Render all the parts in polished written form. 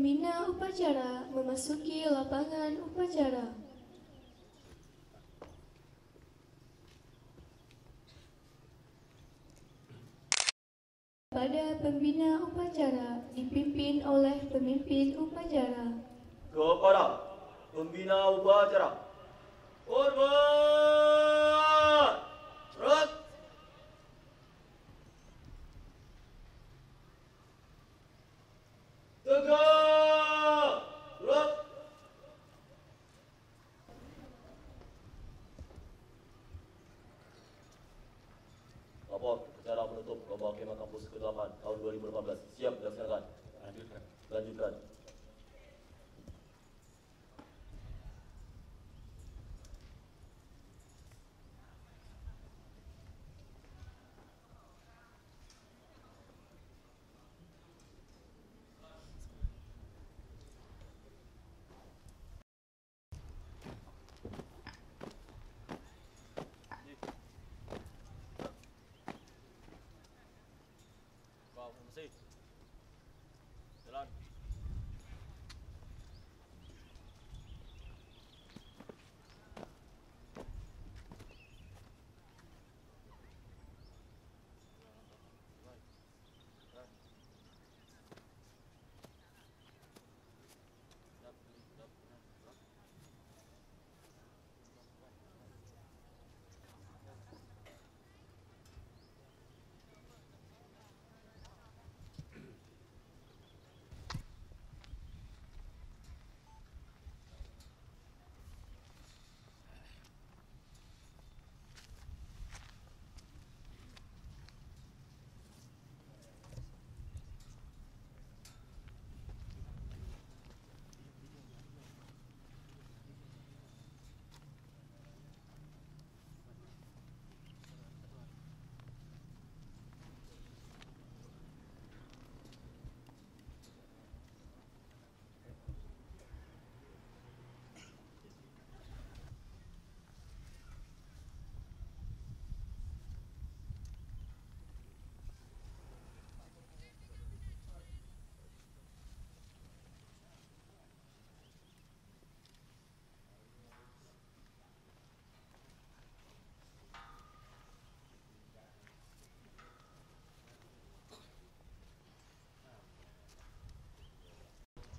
pembina upacara memasuki lapangan upacara. Pada pembina upacara dipimpin oleh pemimpin upacara. Kepada pembina upacara, hormat, rat. Tegak, rat. Lapor upacara menutup lomba kemah kampus ke-8 tahun 2018 siap dilaksanakan. Lanjutkan. Jalan.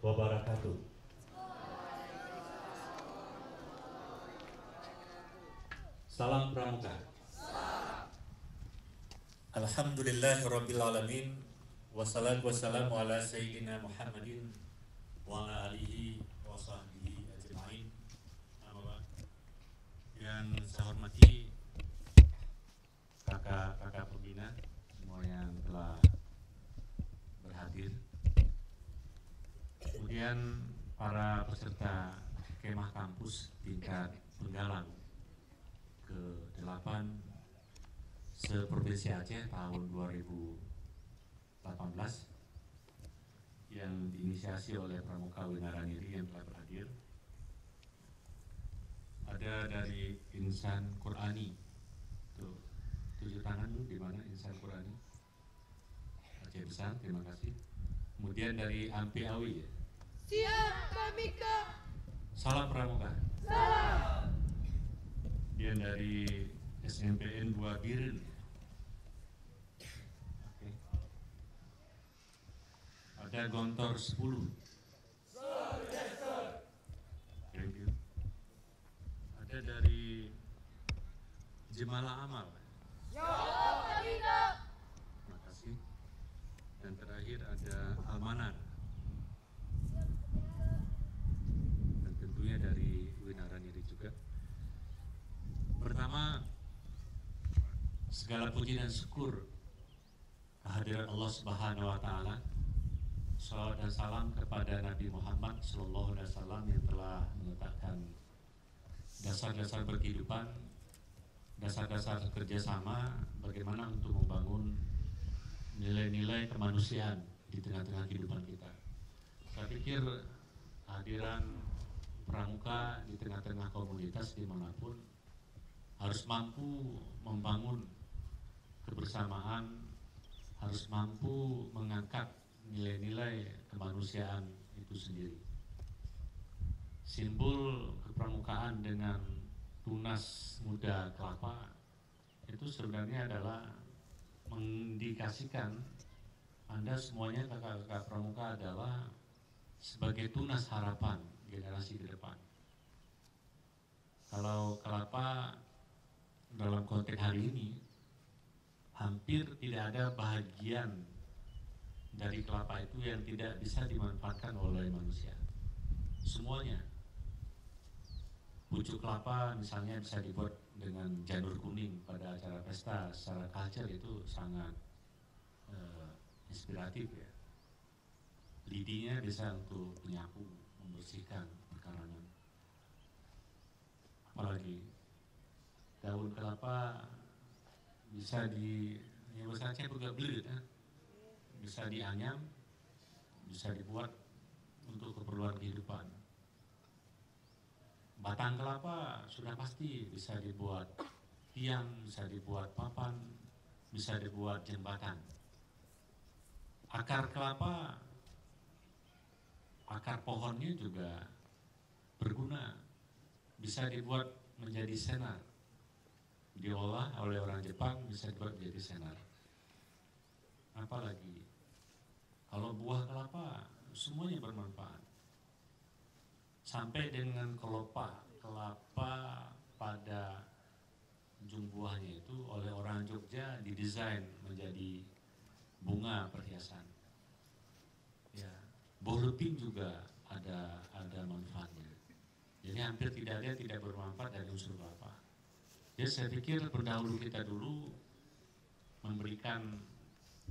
Wabarakatuh. Salam Pramuka. Alhamdulillahirabbil alamin. Wassalatu wassalamu ala sayyidina Muhammadin wa ala alihi wa sahbihi ajma'in. Yang saya hormati kakak-kakak pembina semua yang telah berhadir. Kemudian para peserta kemah kampus tingkat penggalang ke-8 se-Provinsi Aceh tahun 2018 yang diinisiasi oleh Pramuka Winaraniri yang telah berhadir. Ada dari Insan Qurani, tuh 7 tangan di mana Insan Qurani Aceh Besar, terima kasih. Kemudian dari Ampi Awi, ya. Siap kami Kak. Salam Pramuka. Salam. Kemudian dari SMPN Buah Biren. Oke. Ada Gontor 10. Thank you. Ada dari Jemala Amal. Siap kami Kak. Terima kasih. Dan terakhir ada Almanar. Dan tentunya dari Winaraniri juga. Pertama, segala puji dan syukur kehadiran Allah Subhanahu wa taala. Salawat dan salam kepada Nabi Muhammad sallallahu alaihi wasallam yang telah meletakkan dasar-dasar berkehidupan, dasar-dasar kerjasama bagaimana untuk membangun nilai-nilai kemanusiaan di tengah-tengah kehidupan kita. Saya pikir hadiran Pramuka di tengah-tengah komunitas dimanapun harus mampu membangun kebersamaan, harus mampu mengangkat nilai-nilai kemanusiaan itu itu sendiri. Simbol kepramukaan dengan tunas muda kelapa itu sebenarnya adalah mengindikasikan Anda semuanya kakak-kakak pramuka adalah sebagai tunas harapan generasi ke depan. Kalau kelapa dalam konteks hari ini hampir tidak ada bagian dari kelapa itu yang tidak bisa dimanfaatkan oleh manusia. Semuanya. Pucuk kelapa misalnya bisa dibuat dengan janur kuning pada acara pesta, secara culture itu sangat inspiratif ya. Lidinya bisa untuk menyapu, membersihkan pekarangan. Apalagi daun kelapa bisa yang besarnya juga belut, bisa dianyam, bisa dibuat untuk keperluan kehidupan. Batang kelapa sudah pasti bisa dibuat tiang, bisa dibuat papan, bisa dibuat jembatan. Akar kelapa, akar pohonnya juga berguna, bisa dibuat menjadi senar. Diolah oleh orang Jepang bisa dibuat menjadi senar. Apalagi kalau buah kelapa semuanya bermanfaat. Sampai dengan kelapa pada ujung buahnya itu oleh orang Jogja didesain menjadi bunga perhiasan. Ya, bohleping juga ada manfaatnya. Jadi hampir tidak ada yang tidak bermanfaat dari unsur kelapa. Jadi saya pikir pendahulu kita dulu memberikan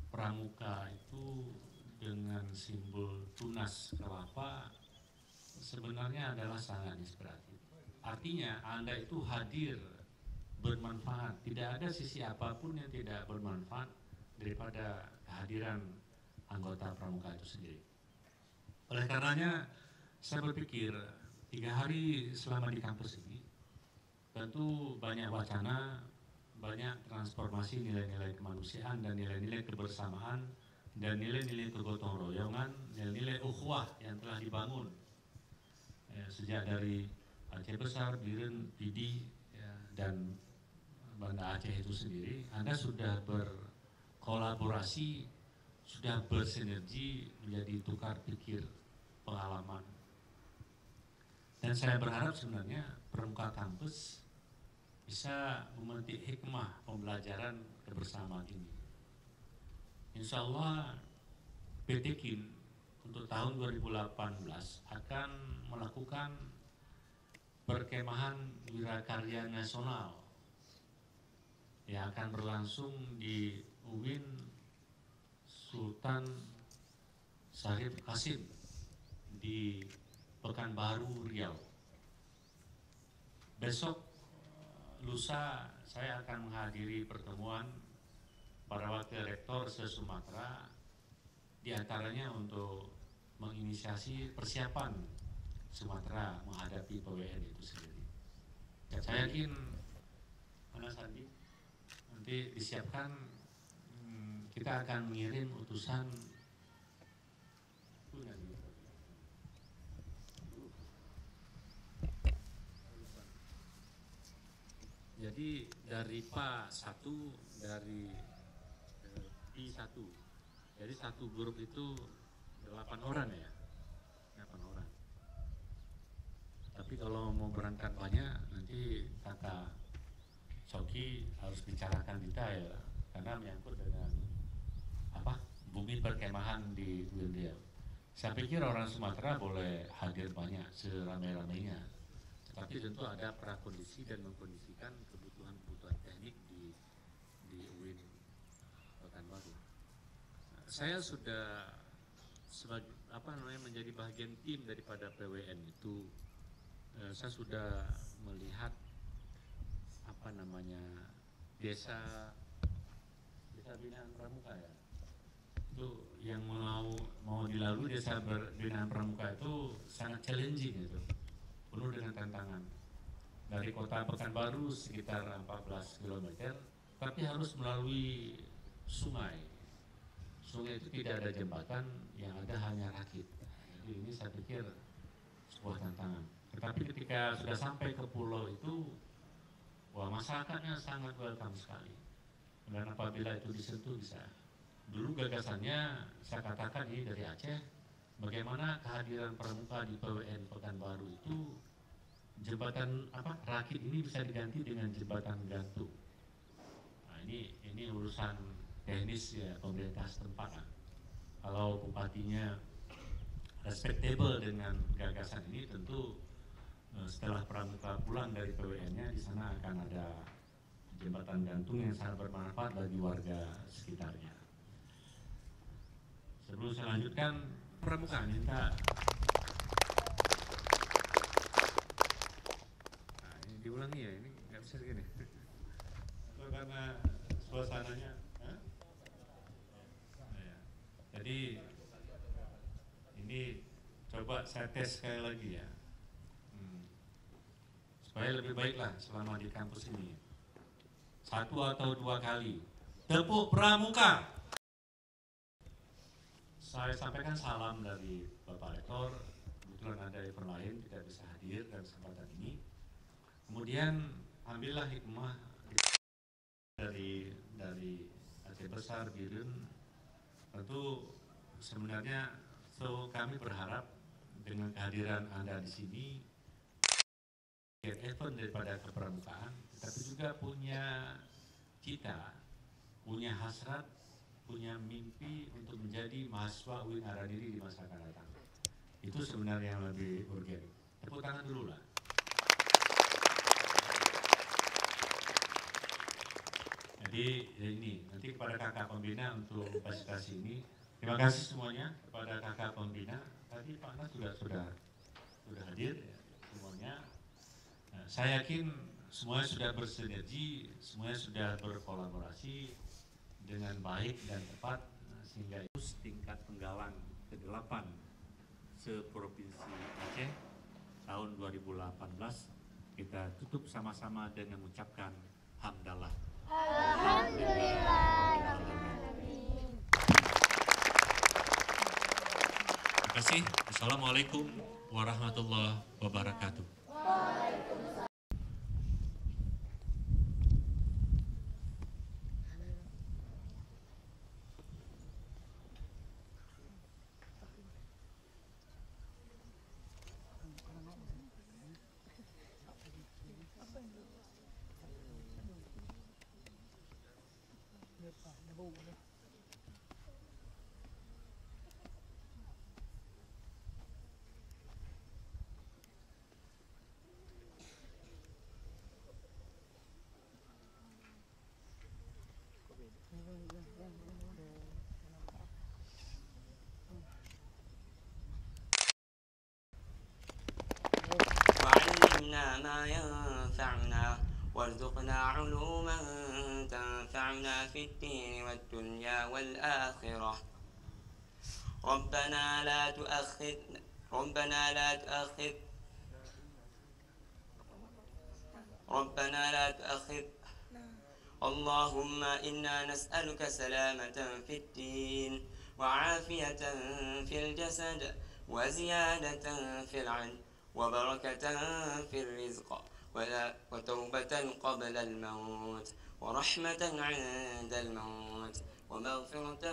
pramuka itu dengan simbol tunas kelapa sebenarnya adalah sangat inspiratif. Artinya Anda itu hadir bermanfaat. Tidak ada sisi apapun yang tidak bermanfaat daripada kehadiran anggota pramuka itu sendiri. Oleh karenanya saya berpikir 3 hari selama di kampus ini tentu banyak wacana, banyak transformasi nilai-nilai kemanusiaan dan nilai-nilai kebersamaan dan nilai-nilai kegotong royongan, nilai-nilai ukhuwah yang telah dibangun sejak dari Aceh Besar, Biren, Pidi dan Banda Aceh itu sendiri. Anda sudah berkolaborasi, sudah bersinergi menjadi tukar pikir pengalaman. Dan saya berharap sebenarnya pramuka kampus bisa memetik hikmah pembelajaran kebersamaan ini. Insya Allah PT KIN untuk tahun 2018 akan melakukan perkemahan wirakarya nasional yang akan berlangsung di UIN Sultan Syarif Qasim di Pekanbaru, Riau. Besok lusa saya akan menghadiri pertemuan para wakil rektor se-Sumatera, di antaranya untuk menginisiasi persiapan Sumatera menghadapi PWN itu sendiri. Saya yakin Mas Sandi nanti disiapkan, kita akan mengirim utusan jadi dari PA 1 dari I1. Jadi satu grup itu 8 orang ya, 8 orang. Tapi kalau mau berangkat banyak, nanti kakak Coki harus bicarakan detail karena menyangkut dengan bumi perkemahan di Riau. Saya pikir orang Sumatera boleh hadir banyak seramai-ramainya, tetapi tentu ada prakondisi dan mengkondisikan kebutuhan-kebutuhan teknik di UIN Pekanbaru. Saya sudah menjadi bagian tim daripada PWN itu. Saya sudah melihat desa binaan pramuka ya. Itu yang mau dilalui desa binaan pramuka itu sangat challenging itu, penuh dengan tantangan. Dari kota Pekanbaru sekitar 14 km, tapi harus melalui sungai. Sungai itu tidak ada jembatan, yang ada hanya rakit. kecil ini saya pikir sebuah tantangan. Tetapi ketika sudah sampai ke pulau itu, wah masyarakatnya sangat welcome sekali. Dan apabila itu disentuh bisa. Dulu gagasannya saya katakan ini dari Aceh, bagaimana kehadiran pramuka di PWN Pekanbaru itu jembatan rakit ini bisa diganti dengan jembatan gantung. Nah, ini urusan teknis ya pemerintah setempat. Kalau bupatinya respectable dengan gagasan ini, tentu setelah pramuka pulang dari PWN-nya di sana akan ada jembatan gantung yang sangat bermanfaat bagi warga sekitarnya. Sebelum saya lanjutkan, pramuka minta diulangi ya, ini nggak bisa begini. Karena suasananya. Ya. Jadi ini coba saya tes sekali lagi ya, supaya lebih baiklah selama di kampus ini. 1 atau 2 kali tepuk pramuka. Saya sampaikan salam dari Bapak Rektor. Kebetulan ada event lain tidak bisa hadir dalam kesempatan ini. Kemudian ambillah hikmah dari Aceh Besar, Birun. Tentu sebenarnya kami berharap dengan kehadiran Anda di sini, event daripada kepramukaan, tapi juga punya cita, punya hasrat, punya mimpi untuk menjadi mahasiswa UIN Araniri di masa akan datang. Itu sebenarnya yang lebih urgen. Tepuk tangan dulu lah. Jadi ini nanti kepada kakak pembina untuk fasilitasi ini. Terima kasih semuanya kepada kakak pembina. Tadi Pak Nas juga sudah hadir ya, semuanya. Nah, saya yakin semuanya sudah bersinergi, semuanya sudah berkolaborasi dengan baik dan tepat, sehingga itu tingkat penggalan ke-8 seprovinsi Aceh tahun 2018 kita tutup sama-sama dengan mengucapkan hamdalah. Alhamdulillah. Terima kasih. Assalamualaikum warahmatullahi wabarakatuh. وعلمنا ما ينفعنا وارزقنا علوما تنفعنا في الدين والدنيا والآخرة. ربنا لا تؤاخذ اللهم إنا نسألك سلامة في الدين وعافية في الجسد وزيادة في العلم وبركة في الرزق وتوبة قبل الموت ورحمة عند الموت ومغفرة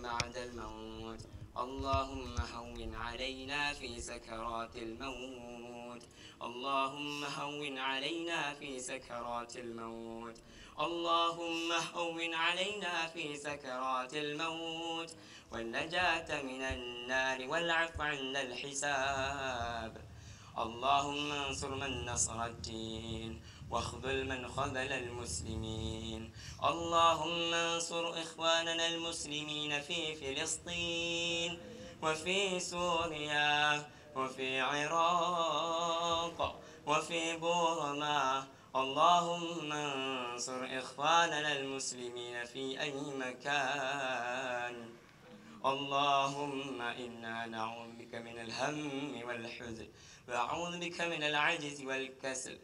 بعد الموت. اللهم هون علينا في سكرات الموت. اللهم هون علينا في سكرات الموت. اللهم هون علينا في سكرات الموت والنجاة من النار والعفو عند الحساب. اللهم انصر من نصر الدين واخذل من خذل المسلمين. اللهم انصر إخواننا المسلمين في فلسطين وفي سوريا وفي عراق وفي بورما. اللهم انصر إخواننا المسلمين في أي مكان. اللهم إنا نعوذ بك من الهم والحزن وأعوذ بك من العجز والكسل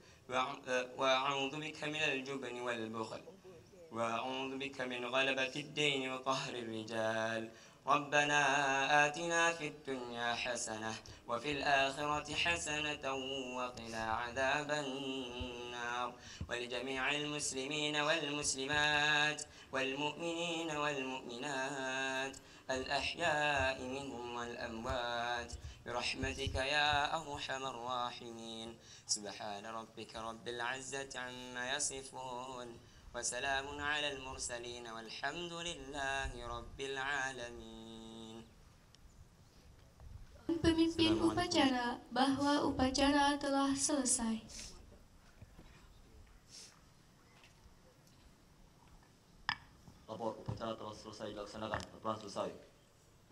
وأعوذ بك من الجبن والبخل وأعوذ بك من غلبة الدين وقهر الرجال. ربنا آتنا في الدنيا حسنة وفي الآخرة حسنة وقنا عذاب النار. ولجميع المسلمين والمسلمات والمؤمنين والمؤمنات الأحياء منهم والأموات برحمتك يا أرحم الراحمين. سبحان ربك رب العزة عما يصفون وسلام على المرسلين والحمد لله رب العالمين. Pemimpin upacara bahawa upacara telah selesai. Lapor upacara telah selesai dilaksanakan. Telah selesai.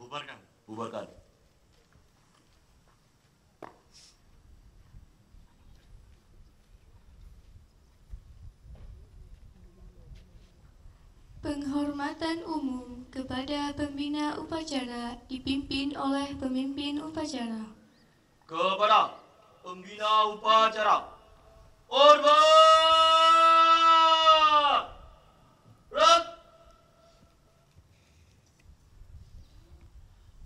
Bubarkan. Bubarkan. Penghormatan umum kepada pembina upacara dipimpin oleh pemimpin upacara. Kepada pembina upacara, hormat! Rat!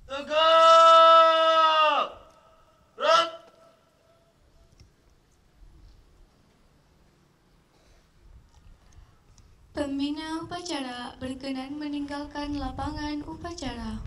Tegak! Rat! Pembina upacara berkenan meninggalkan lapangan upacara.